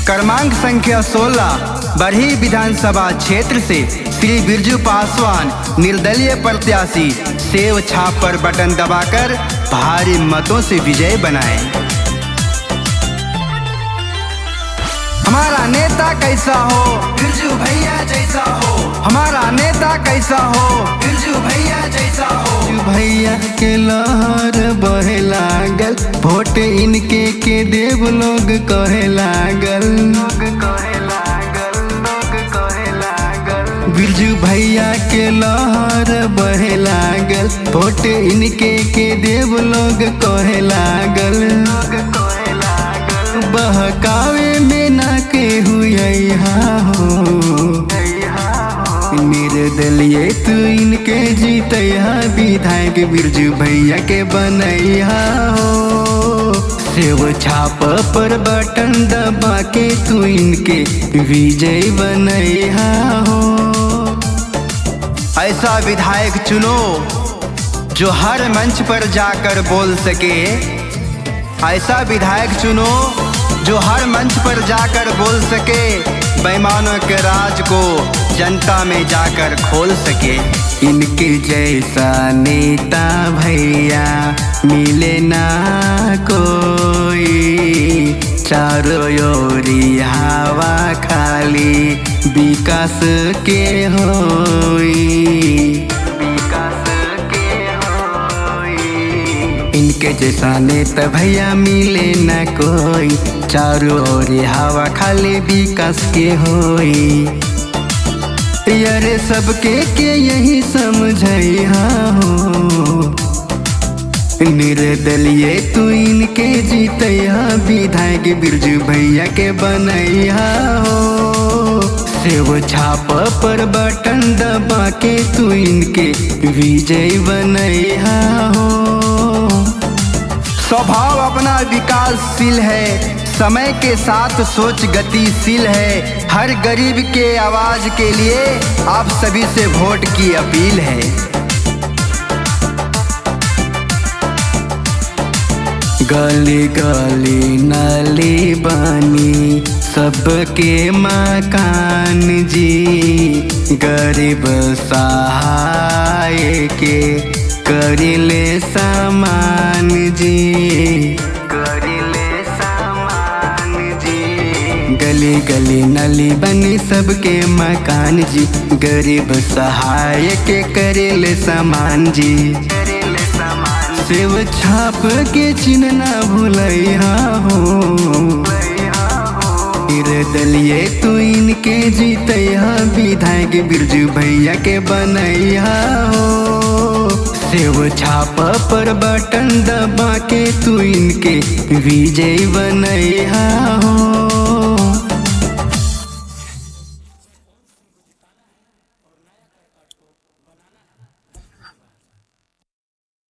क्रमांक संख्या 16 बरही विधानसभा क्षेत्र से श्री बिरजू पासवान निर्दलीय प्रत्याशी सेव छाप पर बटन दबाकर भारी मतों से विजय बनाए। हमारा नेता कैसा हो, बिरजू भैया जैसा हो। हमारा नेता कैसा हो, बिरजू भैया जैसा हो। बिरजू भैया के लहर बहे लागल, वोट इनके के देव लोग कहे लागल। बिरजू भैया के लहर बहे लागल, वोट इनके के देव लोग कहे लागल। बहकावे में ना के हुआ हो, निर्दलीय तू इनके जीतैया, विधायक बिरजू भैया के बनैया हो। सेव छाप पर बटन दबा के तू इनके विजय बनैया हो। ऐसा विधायक चुनो जो हर मंच पर जाकर बोल सके। ऐसा विधायक चुनो जो हर मंच पर जाकर बोल सके, बेईमानों के राज को जनता में जाकर खोल सके। इनके जैसा नेता भैया मिले ना कोई, चारों ओरी हवा खाली विकास के होई। इनके जैसा नेता भैया मिले न कोई, चारों ओर हवा खाली विकास के होई। यारे सबके के यही समझैया हो, निर्दलीय तू इनके जीतैया, विधायक बिरजू भैया के बनैया हो। सेव छाप पर बटन दबा के तू इनके विजय बनैया हो। स्वभाव अपना विकासशील है, समय के साथ सोच गतिशील है। हर गरीब के आवाज के लिए आप सभी से वोट की अपील है। गली गली नाली बनी सबके मकान जी, गरीब सहाय के करिले सामान जी, करिले सामान जी। गली गली नाली बनी सबके मकान जी, गरीब सहाय के करिले सामान जी। सेव छाप के चिन्ह ना भूलैया हो, निर्दलीय तू इनके जीतैया, विधायक बिरजू भैया के बनैया हो। सेव छाप पर बटन दबा के तू इनके विजय बनैया हो।